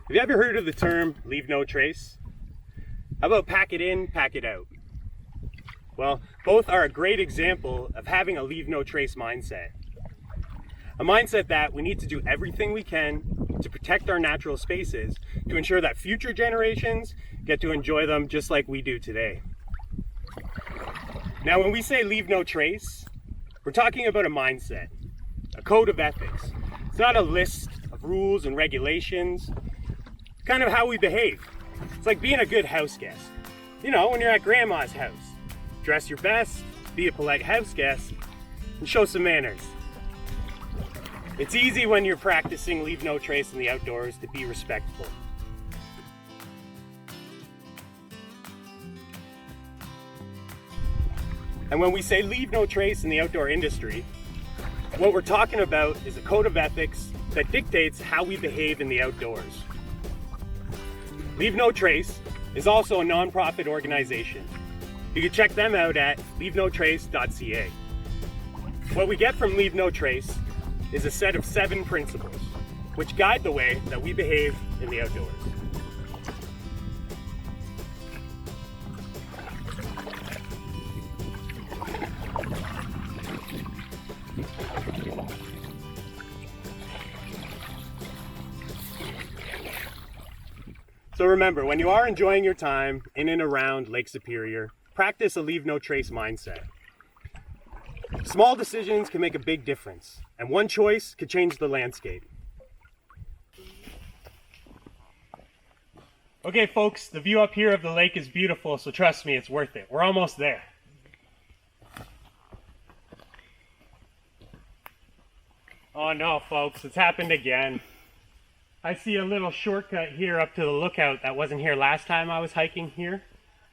Have you ever heard of the term leave no trace? How about pack it in, pack it out? Well, both are a great example of having a leave no trace mindset. A mindset that we need to do everything we can to protect our natural spaces to ensure that future generations get to enjoy them just like we do today. Now, when we say leave no trace, we're talking about a mindset, a code of ethics. It's not a list of rules and regulations, kind of how we behave. It's like being a good house guest. You know, when you're at grandma's house, dress your best, be a polite house guest, and show some manners. It's easy when you're practicing leave no trace in the outdoors to be respectful. And when we say leave no trace in the outdoor industry, what we're talking about is a code of ethics that dictates how we behave in the outdoors. Leave No Trace is also a non-profit organization. You can check them out at leavenotrace.ca. What we get from Leave No Trace is a set of 7 principles, which guide the way that we behave in the outdoors. So remember, when you are enjoying your time in and around Lake Superior, practice a leave no trace mindset. Small decisions can make a big difference, and one choice could change the landscape. Okay folks, the view up here of the lake is beautiful, so trust me, it's worth it. We're almost there. Oh no folks, it's happened again. I see a little shortcut here up to the lookout that wasn't here last time I was hiking here.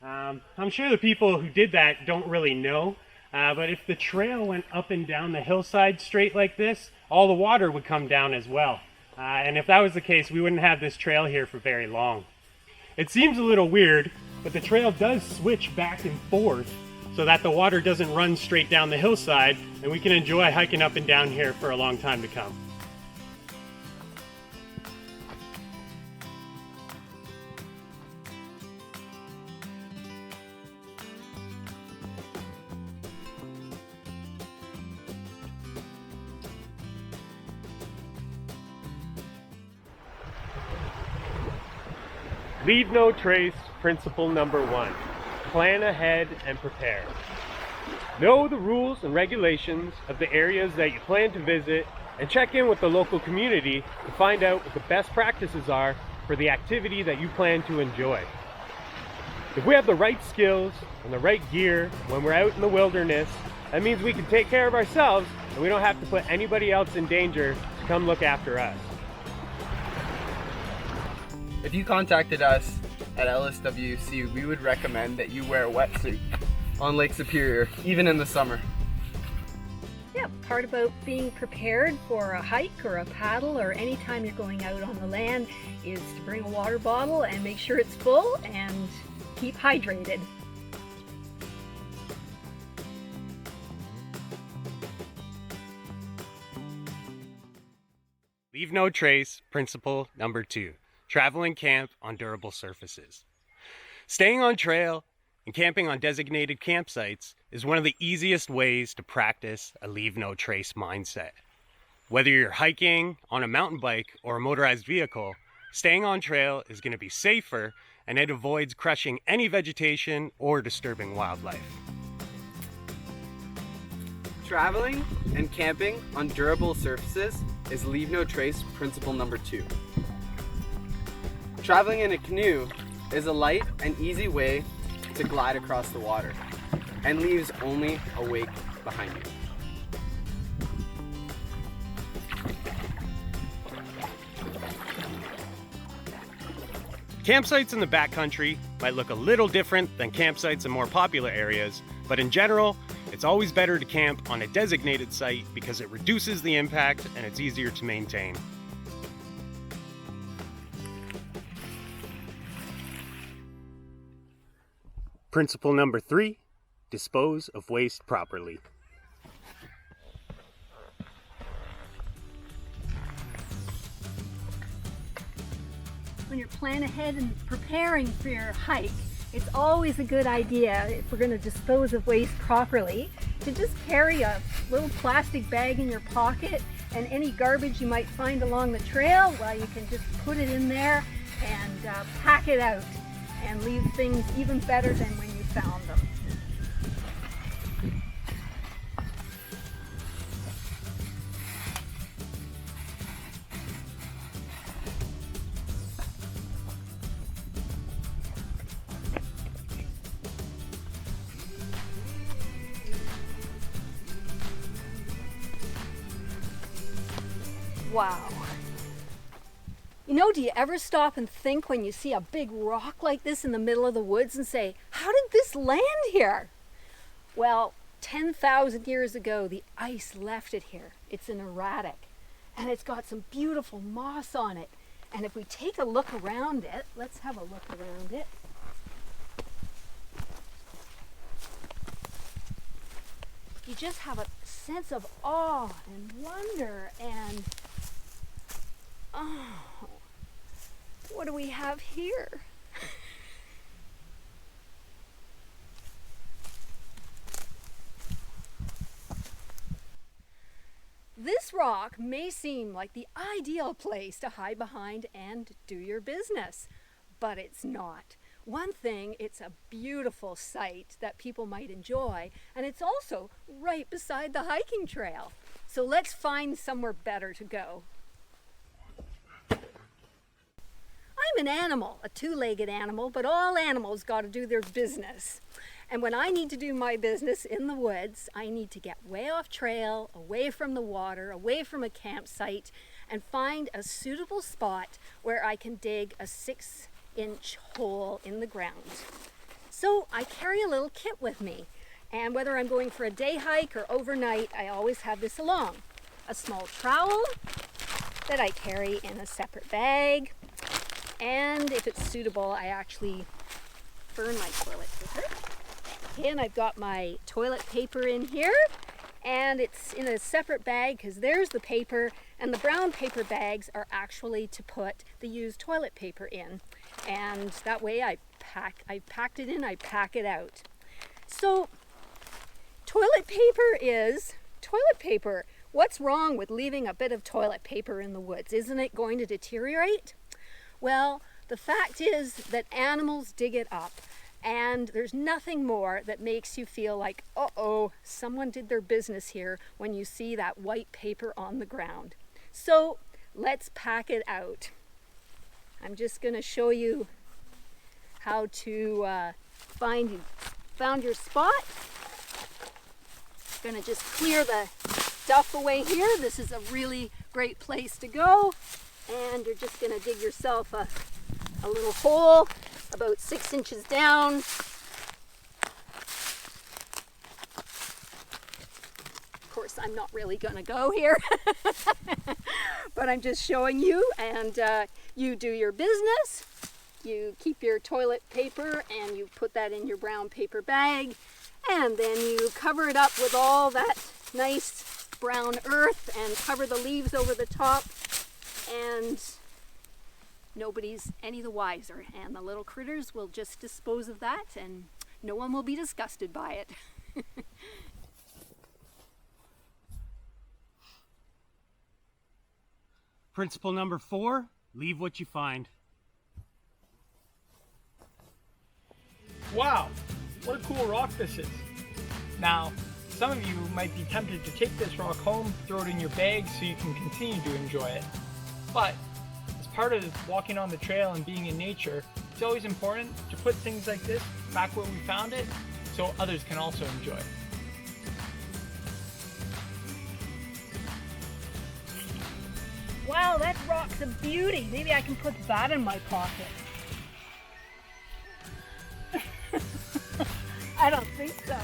I'm sure the people who did that don't really know, but if the trail went up and down the hillside straight like this, all the water would come down as well. And if that was the case, we wouldn't have this trail here for very long. It seems a little weird, but the trail does switch back and forth so that the water doesn't run straight down the hillside, and we can enjoy hiking up and down here for a long time to come. Leave no trace, principle number 1. Plan ahead and prepare. Know the rules and regulations of the areas that you plan to visit and check in with the local community to find out what the best practices are for the activity that you plan to enjoy. If we have the right skills and the right gear when we're out in the wilderness, that means we can take care of ourselves and we don't have to put anybody else in danger to come look after us. If you contacted us at LSWC, we would recommend that you wear a wetsuit on Lake Superior, even in the summer. Yeah, part about being prepared for a hike or a paddle or any time you're going out on the land is to bring a water bottle and make sure it's full and keep hydrated. Leave no trace, principle number 2. Travel and camp on durable surfaces. Staying on trail and camping on designated campsites is one of the easiest ways to practice a leave no trace mindset. Whether you're hiking, on a mountain bike, or a motorized vehicle, staying on trail is going to be safer and it avoids crushing any vegetation or disturbing wildlife. Traveling and camping on durable surfaces is leave no trace, principle number 2. Traveling in a canoe is a light and easy way to glide across the water and leaves only a wake behind you. Campsites in the backcountry might look a little different than campsites in more popular areas, but in general, it's always better to camp on a designated site because it reduces the impact and it's easier to maintain. Principle number 3, dispose of waste properly. when you're planning ahead and preparing for your hike, it's always a good idea, if we're going to dispose of waste properly, to just carry a little plastic bag in your pocket, and any garbage you might find along the trail, well, you can just put it in there and pack it out and leave things even better than when you found them. Wow. You know, do you ever stop and think when you see a big rock like this in the middle of the woods and say, how did this land here? Well, 10,000 years ago, the ice left it here. It's an erratic, and it's got some beautiful moss on it. And if we take a look around it, let's have a look around it. You just have a sense of awe and wonder and, oh, what do we have here? This rock may seem like the ideal place to hide behind and do your business, but it's not. One thing, it's a beautiful sight that people might enjoy, and it's also right beside the hiking trail. So let's find somewhere better to go. I'm an animal, a two-legged animal, but all animals got to do their business. And when I need to do my business in the woods, I need to get way off trail, away from the water, away from a campsite, and find a suitable spot where I can dig a 6-inch hole in the ground. So I carry a little kit with me, and whether I'm going for a day hike or overnight, I always have this along. A small trowel that I carry in a separate bag, and if it's suitable, I actually burn my toilet paper. And I've got my toilet paper in here, and it's in a separate bag because there's the paper, and the brown paper bags are actually to put the used toilet paper in. And that way I packed it in, I pack it out. So toilet paper is toilet paper. What's wrong with leaving a bit of toilet paper in the woods? Isn't it going to deteriorate? Well, the fact is that animals dig it up. And there's nothing more that makes you feel like, uh-oh, someone did their business here when you see that white paper on the ground. So let's pack it out. I'm just going to show you how to found your spot. Going to just clear the stuff away here. This is a really great place to go. And you're just going to dig yourself a little hole about 6 inches down. Of course, I'm not really going to go here, but I'm just showing you, and you do your business. You keep your toilet paper and you put that in your brown paper bag, and then you cover it up with all that nice brown earth and cover the leaves over the top, and nobody's any the wiser, and the little critters will just dispose of that, and no one will be disgusted by it. Principle number 4, leave what you find. Wow, what a cool rock this is. Now, some of you might be tempted to take this rock home, throw it in your bag so you can continue to enjoy it. But as part of walking on the trail and being in nature, it's always important to put things like this back where we found it so others can also enjoy it. Wow, that rock's a beauty. Maybe I can put that in my pocket. I don't think so.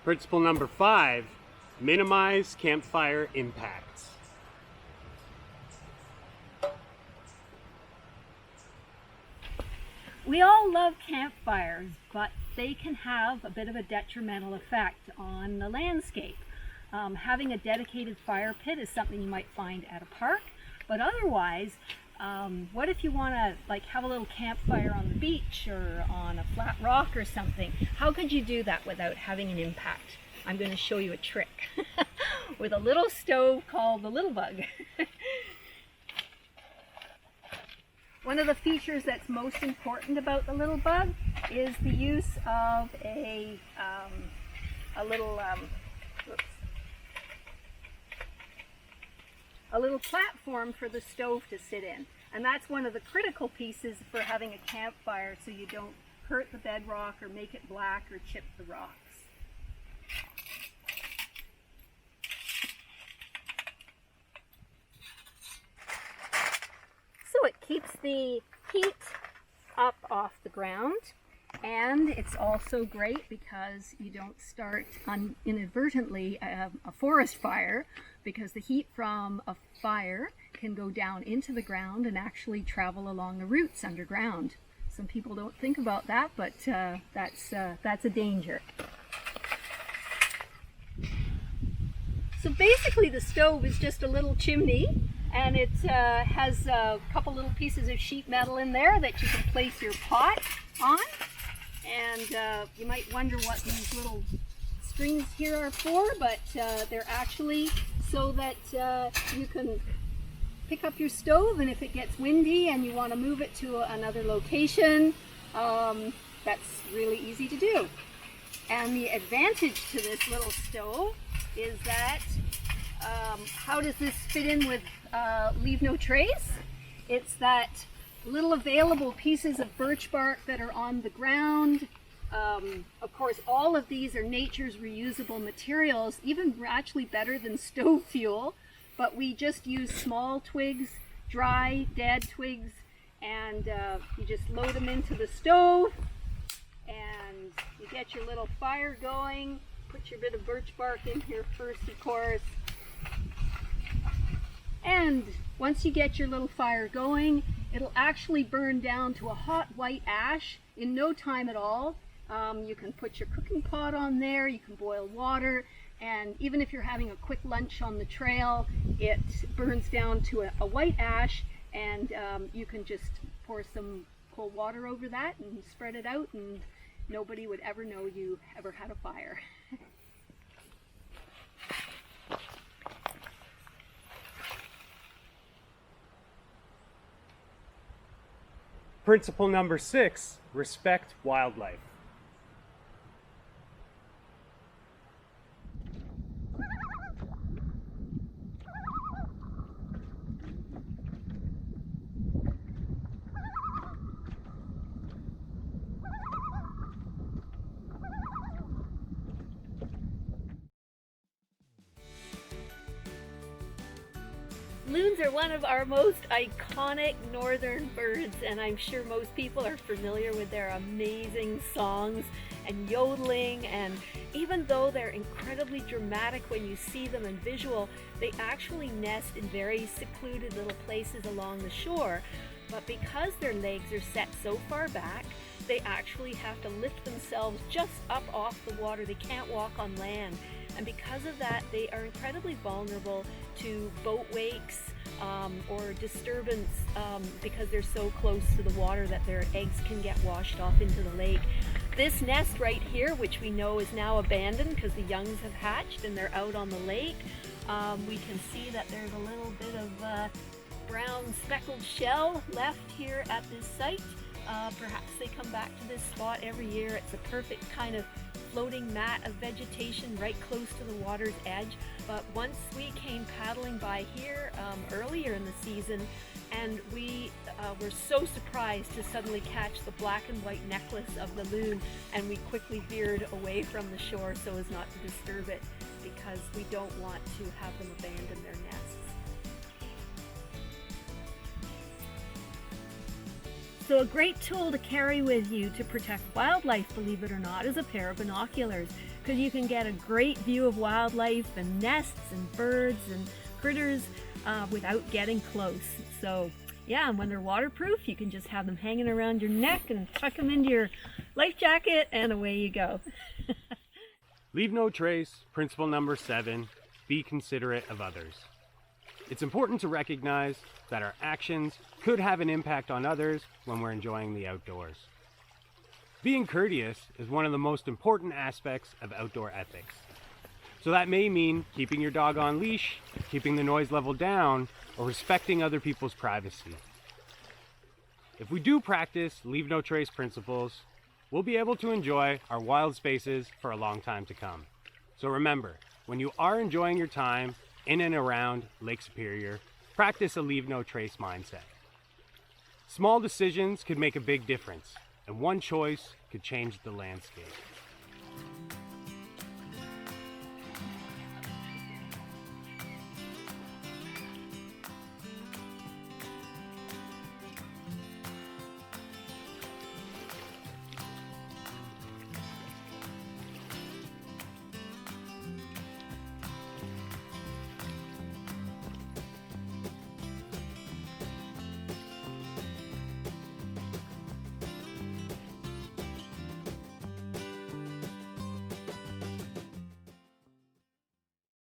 Principle number 5, minimize campfire impacts. We all love campfires, but they can have a bit of a detrimental effect on the landscape. Having a dedicated fire pit is something you might find at a park, But otherwise, what if you want to like have a little campfire on the beach or on a flat rock or something? How could you do that without having an impact? I'm going to show you a trick with a little stove called the Little Bug. One of the features that's most important about the Little Bug is the use of a little platform for the stove to sit in. And that's one of the critical pieces for having a campfire, so you don't hurt the bedrock or make it black or chip the rocks. So it keeps the heat up off the ground, and it's also great because you don't start inadvertently a forest fire, because the heat from a fire can go down into the ground and actually travel along the roots underground. Some people don't think about that, but that's a danger. So basically the stove is just a little chimney, and it has a couple little pieces of sheet metal in there that you can place your pot on. And you might wonder what these little strings here are for, but they're actually so that you can pick up your stove, and if it gets windy and you want to move it to another location, that's really easy to do. And the advantage to this little stove is that, how does this fit in with Leave No Trace? It's that little available pieces of birch bark that are on the ground. Of course, all of these are nature's reusable materials, even actually better than stove fuel, but we just use small twigs, dry, dead twigs, and you just load them into the stove, and you get your little fire going. Put your bit of birch bark in here first, of course. And once you get your little fire going, it'll actually burn down to a hot white ash in no time at all. You can put your cooking pot on there, you can boil water, and even if you're having a quick lunch on the trail, it burns down to a white ash, and you can just pour some cold water over that and spread it out, and nobody would ever know you ever had a fire. Principle number 6, respect wildlife. Loons are one of our most iconic northern birds, and I'm sure most people are familiar with their amazing songs and yodeling, and even though they're incredibly dramatic when you see them in visual, they actually nest in very secluded little places along the shore. But because their legs are set so far back, they actually have to lift themselves just up off the water. They can't walk on land. And because of that, they are incredibly vulnerable to boat wakes or disturbance because they're so close to the water that their eggs can get washed off into the lake. This nest right here, which we know is now abandoned because the youngs have hatched and they're out on the lake, we can see that there's a little bit of brown speckled shell left here at this site. Perhaps they come back to this spot every year. It's a perfect kind of floating mat of vegetation right close to the water's edge. But once we came paddling by here earlier in the season, and we were so surprised to suddenly catch the black and white necklace of the loon, and we quickly veered away from the shore so as not to disturb it, because we don't want to have them abandon their nests. So a great tool to carry with you to protect wildlife, believe it or not, is a pair of binoculars, because you can get a great view of wildlife and nests and birds and critters without getting close. So yeah, and when they're waterproof, you can just have them hanging around your neck and tuck them into your life jacket, and away you go. Leave no trace. Principle number 7, be considerate of others. It's important to recognize that our actions could have an impact on others when we're enjoying the outdoors. Being courteous is one of the most important aspects of outdoor ethics. So that may mean keeping your dog on leash, keeping the noise level down, or respecting other people's privacy. If we do practice leave no trace principles, we'll be able to enjoy our wild spaces for a long time to come. So remember, when you are enjoying your time in and around Lake Superior, practice a leave no trace mindset. Small decisions could make a big difference, and one choice could change the landscape.